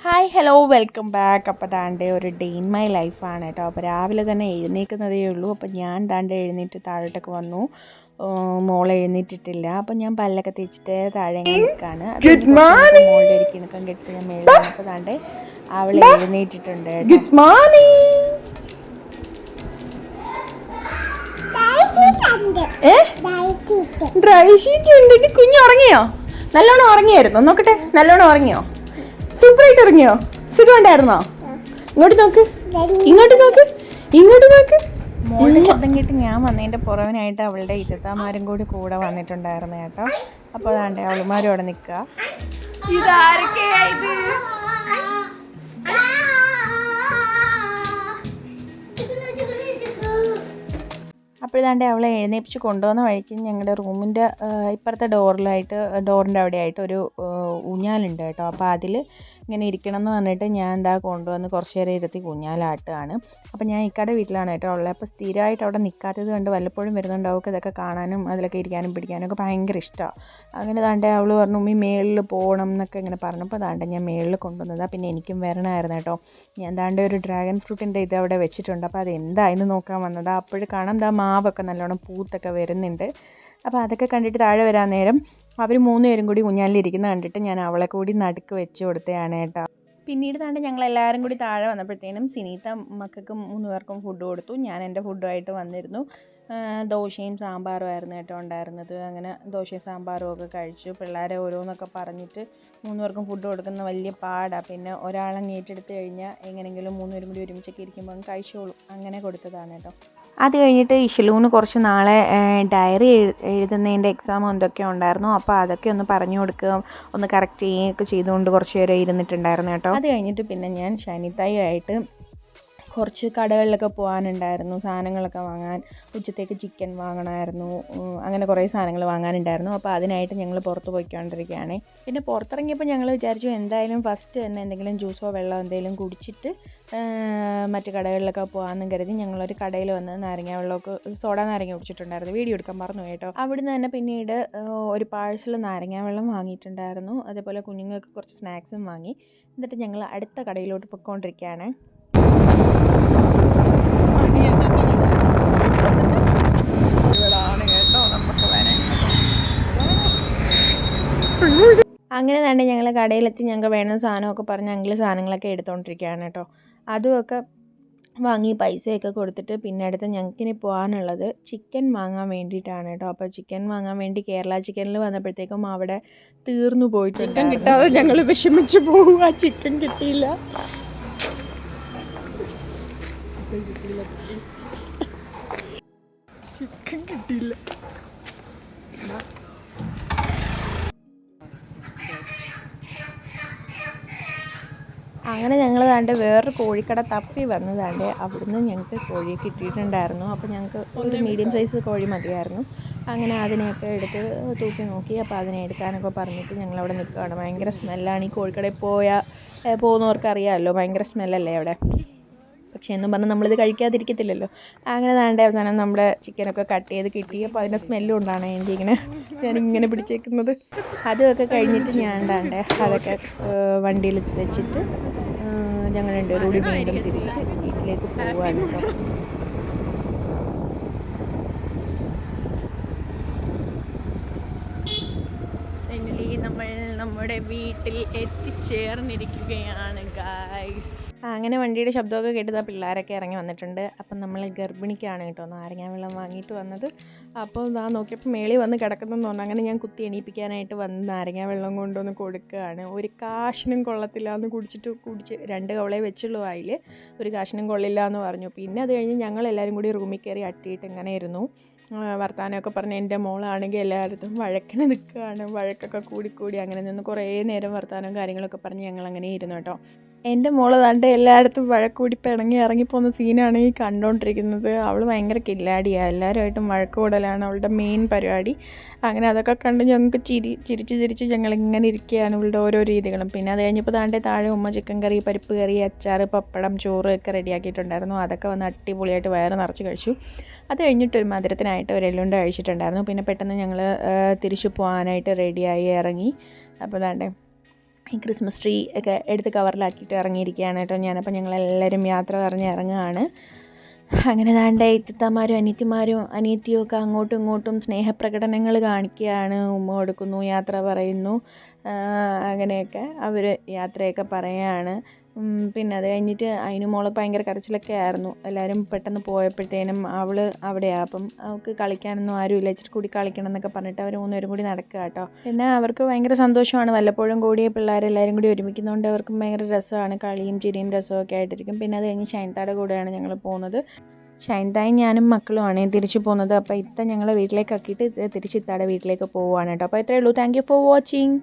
Hi hello welcome back. അപ്പോൾ താണ്ടെ ഒരു day in my ലൈഫാണ് കേട്ടോ. അപ്പോൾ രാവിലെ തന്നെ എഴുന്നേൽക്കുന്നതേ ഉള്ളൂ. അപ്പോൾ ഞാൻ താണ്ടെ എഴുന്നേറ്റ് താഴോട്ടൊക്കെ വന്നു. മോൾ എഴുന്നേറ്റിട്ടില്ല. അപ്പോൾ ഞാൻ പല്ലൊക്കെ തേച്ചിട്ട് താഴെ നിൽക്കുകയാണ്. മോളുടെ ഒരു കിണക്കം കെട്ടി ഞാൻ മേളിൽ വന്നപ്പോൾ താണ്ടെ അവൾ എഴുന്നേറ്റിട്ടുണ്ട് കേട്ടോ. Good morning. ഡ്രൈ ഷീറ്റ് ഉണ്ട്. കുഞ്ഞു ഉറങ്ങിയോ? നല്ലോണം ഉറങ്ങിയായിരുന്നോ? നോക്കട്ടെ, നല്ലോണം ഉറങ്ങിയോ? സൂപ്പറായിട്ട് ഇറങ്ങിയോ? സുഖമുണ്ടായിരുന്നോ? ഇങ്ങോട്ട് നോക്ക്, ഇങ്ങോട്ട് നോക്ക്, ഇങ്ങോട്ട് നോക്ക്. മോളുടെ ശബ്ദം കേട്ട് ഞാൻ വന്നതിൻ്റെ പുറവിനായിട്ട് അവളുടെ ഇത്തത്താമാരും കൂടെ വന്നിട്ടുണ്ടായിരുന്നു കേട്ടോ. അപ്പോൾ അതാണ്ട് അവളുമാരും അവിടെ നിൽക്കുക. ഇതാരൊക്കെയായത്? അപ്പോഴാണ്ട് അവളെ എഴുന്നേപ്പിച്ച് കൊണ്ടുവന്ന വഴിക്ക് ഞങ്ങളുടെ റൂമിൻ്റെ ഇപ്പുറത്തെ ഡോറിൻ്റെ അവിടെയായിട്ട് ഒരു ഊഞ്ഞാലുണ്ട് കേട്ടോ. അപ്പോൾ അതിൽ ഇങ്ങനെ ഇരിക്കണം എന്ന് പറഞ്ഞിട്ട് ഞാൻ എന്താ കൊണ്ടുവന്ന് കുറച്ച് നേരം ഇരുത്തി ഊഞ്ഞാലാട്ടുകയാണ്. അപ്പോൾ ഞാൻ ഇക്കാടെ വീട്ടിലാണ് കേട്ടോ ഉള്ളത്. അപ്പോൾ സ്ഥിരമായിട്ട് അവിടെ നിൽക്കാത്തത് കൊണ്ട് വല്ലപ്പോഴും വരുന്നുണ്ടാവും. ഇതൊക്കെ കാണാനും അതിലൊക്കെ ഇരിക്കാനും പിടിക്കാനും ഒക്കെ ഭയങ്കര ഇഷ്ടമാണ്. അങ്ങനെ താണ്ടെ അവൾ പറഞ്ഞു ഉമ്മി മേളിൽ പോകണം എന്നൊക്കെ ഇങ്ങനെ പറഞ്ഞപ്പോൾ താണ്ടെ ഞാൻ മേളിൽ കൊണ്ടുവന്നതാണ്. പിന്നെ എനിക്കും വരണമായിരുന്നു കേട്ടോ. ഞാൻ താണ്ടെ ഒരു ഡ്രാഗൺ ഫ്രൂട്ടിൻ്റെ ഇത് അവിടെ വെച്ചിട്ടുണ്ട്. അപ്പോൾ അതെന്തായെന്ന് നോക്കാൻ വന്നതാണ്. അപ്പോഴും കാണാം എന്താ മാവൊക്കെ നല്ലോണം പൂത്തൊക്കെ വരുന്നുണ്ട്. അപ്പോൾ അതൊക്കെ കണ്ടിട്ട് താഴെ വരാൻ നേരം അവർ 3 പേരും കൂടി ഊഞ്ഞാലിരിക്കുന്നത് കണ്ടിട്ട് ഞാൻ അവളെ കൂടി നടുക്ക് വെച്ച് കൊടുത്തതാണ് കേട്ടോ. പിന്നീട് താണ്ടെ ഞങ്ങളെല്ലാവരും കൂടി താഴെ വന്നപ്പോഴത്തേനും സിനീത്ത മക്കൾക്ക് 3 പേർക്കും ഫുഡ് കൊടുത്തു. ഞാൻ എൻ്റെ ഫുഡുമായിട്ട് വന്നിരുന്നു. ദോശയും സാമ്പാറും ആയിരുന്നു കേട്ടോ ഉണ്ടായിരുന്നത്. അങ്ങനെ ദോശയും സാമ്പാറും ഒക്കെ കഴിച്ചു. പിള്ളേരെ ഓരോന്നൊക്കെ പറഞ്ഞിട്ട് 3 പേർക്കും ഫുഡ് കൊടുക്കുന്ന വലിയ പാടാണ്. പിന്നെ ഒരാളങ്ങ് ഏറ്റെടുത്ത് കഴിഞ്ഞാൽ എങ്ങനെയെങ്കിലും 3 പേരും കൂടി ഒരുമിച്ചൊക്കെ ഇരിക്കുമ്പോൾ കഴിച്ചോളും. അങ്ങനെ കൊടുത്തതാണ് കേട്ടോ. അത് കഴിഞ്ഞിട്ട് ഇഷലൂന് കുറച്ച് നാളെ ഡയറി എഴുതുന്നതിൻ്റെ എക്സാം എന്തൊക്കെ ഉണ്ടായിരുന്നു. അപ്പോൾ അതൊക്കെ ഒന്ന് പറഞ്ഞു കൊടുക്കുക, ഒന്ന് കറക്റ്റ് ചെയ്യുകയൊക്കെ ചെയ്തുകൊണ്ട് കുറച്ച് നേരം ഇരുന്നിട്ടുണ്ടായിരുന്നു കേട്ടോ. അത് കഴിഞ്ഞിട്ട് പിന്നെ ഞാൻ ഷനിതായിട്ട് കുറച്ച് കടകളിലൊക്കെ പോകാനുണ്ടായിരുന്നു, സാധനങ്ങളൊക്കെ വാങ്ങാൻ. ഉച്ചത്തേക്ക് ചിക്കൻ വാങ്ങണമായിരുന്നു. അങ്ങനെ കുറേ സാധനങ്ങൾ വാങ്ങാനുണ്ടായിരുന്നു. അപ്പോൾ അതിനായിട്ട് ഞങ്ങൾ പുറത്ത് പോയിക്കൊണ്ടിരിക്കുകയാണ്. പിന്നെ പുറത്തിറങ്ങിയപ്പോൾ ഞങ്ങൾ വിചാരിച്ചു എന്തായാലും ഫസ്റ്റ് തന്നെ എന്തെങ്കിലും ജ്യൂസോ വെള്ളമോ എന്തെങ്കിലും കുടിച്ചിട്ട് മറ്റ് കടകളിലൊക്കെ പോകാമെന്നും കരുതി ഞങ്ങളൊരു കടയിൽ വന്ന് നാരങ്ങ വെള്ളമൊക്കെ സോഡ നാരങ്ങ കുടിച്ചിട്ടുണ്ടായിരുന്നു. വീഡിയോ എടുക്കാൻ മറന്നു കേട്ടോ. അവിടുന്ന് തന്നെ പിന്നീട് ഒരു പാഴ്സൽ നാരങ്ങ വെള്ളം വാങ്ങിയിട്ടുണ്ടായിരുന്നു. അതേപോലെ കുഞ്ഞുങ്ങൾക്ക് കുറച്ച് സ്നാക്സും വാങ്ങി. എന്നിട്ട് ഞങ്ങൾ അടുത്ത കടയിലോട്ട് പോയിക്കൊണ്ടിരിക്കുകയാണ്. അങ്ങനെ തന്നെ ഞങ്ങൾ കടയിലെത്തി ഞങ്ങൾക്ക് വേണ്ട സാധനമൊക്കെ പറഞ്ഞ് ഞങ്ങൾ സാധനങ്ങളൊക്കെ എടുത്തുകൊണ്ടിരിക്കുകയാണ് കേട്ടോ. അതുമൊക്കെ വാങ്ങി പൈസയൊക്കെ കൊടുത്തിട്ട് പിന്നെ അടുത്ത് ഞങ്ങൾക്കിനി പോകാനുള്ളത് ചിക്കൻ വാങ്ങാൻ വേണ്ടിയിട്ടാണ് കേട്ടോ. അപ്പോൾ ചിക്കൻ വാങ്ങാൻ വേണ്ടി കേരള ചിക്കനിൽ വന്നപ്പോഴത്തേക്കും അവിടെ തീർന്നു പോയിട്ട് ചിക്കൻ കിട്ടാതെ ഞങ്ങൾ വിഷമിച്ച് പോവുക. ചിക്കൻ കിട്ടിയില്ല. ചിക്കൻ കിട്ടിയില്ല. അങ്ങനെ ഞങ്ങൾ താണ്ടെ വേറൊരു കോഴിക്കട തപ്പി വന്നതാണ്ട്. അവിടുന്ന് ഞങ്ങൾക്ക് കോഴിയെ കിട്ടിയിട്ടുണ്ടായിരുന്നു. അപ്പോൾ ഞങ്ങൾക്ക് ഒരു മീഡിയം സൈസ് കോഴി മതിയായിരുന്നു. അങ്ങനെ അതിനെയൊക്കെ എടുത്ത് തൂക്കി നോക്കി. അപ്പോൾ അതിനെ എടുക്കാനൊക്കെ പറഞ്ഞിട്ട് ഞങ്ങളവിടെ നിൽക്കുകയാണ്. ഭയങ്കര സ്മെല്ലാണ്. ഈ കോഴിക്കടയിൽ പോകുന്നവർക്കറിയാമല്ലോ, ഭയങ്കര സ്മെല്ലല്ലേ അവിടെ. പക്ഷേ എന്നും പറഞ്ഞാൽ നമ്മളിത് കഴിക്കാതിരിക്കത്തില്ലല്ലോ. അങ്ങനെ താണ്ടെ അവസാനം നമ്മുടെ ചിക്കനൊക്കെ കട്ട് ചെയ്ത് കിട്ടി. അപ്പോൾ അതിൻ്റെ സ്മെല്ലും ഉണ്ടാണ് ഞാനിങ്ങനെ പിടിച്ചേക്കുന്നത്. അതൊക്കെ കഴിഞ്ഞിട്ട് ഞാൻ താണ്ടെ അതൊക്കെ വണ്ടിയിൽ വെച്ചിട്ട് ഞങ്ങൾ 2 പേരും കൂടി വീണ്ടും തിരിച്ച് വീട്ടിലേക്ക് പോവുകയാണ് കേട്ടോ. നമ്മൾ നമ്മുടെ വീട്ടിൽ എത്തിച്ചേർന്നിരിക്കുകയാണ് ഗൈസ്. അങ്ങനെ വണ്ടിയുടെ ശബ്ദമൊക്കെ കേട്ടത് പിള്ളേരൊക്കെ ഇറങ്ങി വന്നിട്ടുണ്ട്. അപ്പം നമ്മൾ ഗർഭിണിക്കാണ് കേട്ടോ നാരങ്ങ വെള്ളം വാങ്ങിയിട്ട് വന്നത്. അപ്പോൾ ഞാൻ നോക്കിയപ്പോൾ മേളിൽ വന്ന് കിടക്കുന്നതെന്ന് പറഞ്ഞു. അങ്ങനെ ഞാൻ കുത്തി എണീപ്പിക്കാനായിട്ട് വന്ന് നാരങ്ങ വെള്ളം കൊണ്ടുവന്ന് കൊടുക്കുകയാണ്. ഒരു കാശിനും കൊള്ളത്തില്ല എന്ന് കുടിച്ച് 2 കവളേ വെച്ചുള്ളൂ വായിൽ. ഒരു കാശിനും കൊള്ളില്ല എന്ന് പറഞ്ഞു. പിന്നെ അത് കഴിഞ്ഞ് ഞങ്ങളെല്ലാവരും കൂടി റൂമിൽ കയറി അട്ടിയിട്ട് ഇങ്ങനെ ഇരുന്നു. വർത്താനമൊക്കെ പറഞ്ഞ് എൻ്റെ മോളാണെങ്കിൽ എല്ലായിടത്തും വഴക്കിന് നിൽക്കുകയാണ്. വഴക്കൊക്കെ കൂടി അങ്ങനെ നിന്ന് കുറേ നേരം വർത്താനവും കാര്യങ്ങളൊക്കെ പറഞ്ഞ് ഞങ്ങളങ്ങനെ ഇരുന്നു കേട്ടോ. എൻ്റെ മോള് താണ്ടെ എല്ലായിടത്തും വഴക്കൂടി പിണങ്ങി ഇറങ്ങിപ്പോകുന്ന സീനാണ് ഈ കണ്ടുകൊണ്ടിരിക്കുന്നത്. അവൾ ഭയങ്കര കില്ലാടിയാണ്. എല്ലാവരുമായിട്ടും വഴക്ക് കൂടലാണ് അവളുടെ മെയിൻ പരിപാടി. അങ്ങനെ അതൊക്കെ കണ്ട് ഞങ്ങൾക്ക് ചിരിച്ച് ഞങ്ങളിങ്ങനെ ഇരിക്കുകയാണ് ഇവളുടെ ഓരോ രീതികളും. പിന്നെ അത് കഴിഞ്ഞപ്പോൾ താഴെ ഉമ്മ ചിക്കൻ കറി, പരിപ്പ് കറി, അച്ചാർ, പപ്പടം, ചോറ് ഒക്കെ റെഡിയാക്കിയിട്ടുണ്ടായിരുന്നു. അതൊക്കെ വന്ന് അടിപൊളിയായിട്ട് വയറ് നിറച്ച് കഴിച്ചു. അത് കഴിഞ്ഞിട്ടൊരു മധുരത്തിനായിട്ട് ഒരു എള്ളുണ്ട കഴിച്ചിട്ടുണ്ടായിരുന്നു. പിന്നെ പെട്ടെന്ന് ഞങ്ങൾ തിരിച്ചു പോകാനായിട്ട് റെഡിയായി ഇറങ്ങി. അപ്പോൾ ഈ ക്രിസ്മസ് ട്രീ ഒക്കെ എടുത്ത് കവറിലാക്കിയിട്ട് ഇറങ്ങിയിരിക്കുകയാണ് കേട്ടോ ഞാനപ്പോൾ ഞങ്ങളെല്ലാവരും യാത്ര പറഞ്ഞ് ഇറങ്ങുകയാണ്. അങ്ങനെ ദാണ്ടെ ഇത്തമാരും അനിയത്തിയും ഒക്കെ അങ്ങോട്ടും ഇങ്ങോട്ടും സ്നേഹപ്രകടനങ്ങൾ കാണിക്കുകയാണ്. ഉമ്മ കൊടുക്കുന്നു, യാത്ര പറയുന്നു, അങ്ങനെയൊക്കെ അവർ യാത്രയൊക്കെ പറയുകയാണ്. പിന്നെ അത് കഴിഞ്ഞിട്ട് അതിന് മോള് ഭയങ്കര കരച്ചിലൊക്കെ ആയിരുന്നു. എല്ലാവരും പെട്ടെന്ന് പോയപ്പോഴത്തേനും അവൾ അവിടെയാണ്. അപ്പം അവൾക്ക് കളിക്കാനൊന്നും ആരുമില്ല, ഇച്ചിരി കൂടി കളിക്കണം എന്നൊക്കെ പറഞ്ഞിട്ട് അവർ 3 പേരും കൂടി നടക്കുക കേട്ടോ. പിന്നെ അവർക്ക് ഭയങ്കര സന്തോഷമാണ്, വല്ലപ്പോഴും കൂടി പിള്ളേരെല്ലാവരും കൂടി ഒരുമിക്കുന്നതുകൊണ്ട് അവർക്കും ഭയങ്കര രസമാണ്, കളിയും ചിരിയും രസമൊക്കെ ആയിട്ടിരിക്കും. പിന്നെ അത് കഴിഞ്ഞ് ഷൈൻതായുടെ കൂടെയാണ് ഞങ്ങൾ പോകുന്നത്. ഷൈൻതായും ഞാനും മക്കളുമാണ് തിരിച്ചു പോകുന്നത്. അപ്പോൾ ഇത്ത ഞങ്ങളെ വീട്ടിലേക്ക് ആക്കിയിട്ട് തിരിച്ച് ഇത്താടെ വീട്ടിലേക്ക് പോവുകയാണ് കേട്ടോ. അപ്പോൾ ഇത്രയേ ഉള്ളൂ. Thank you for watching.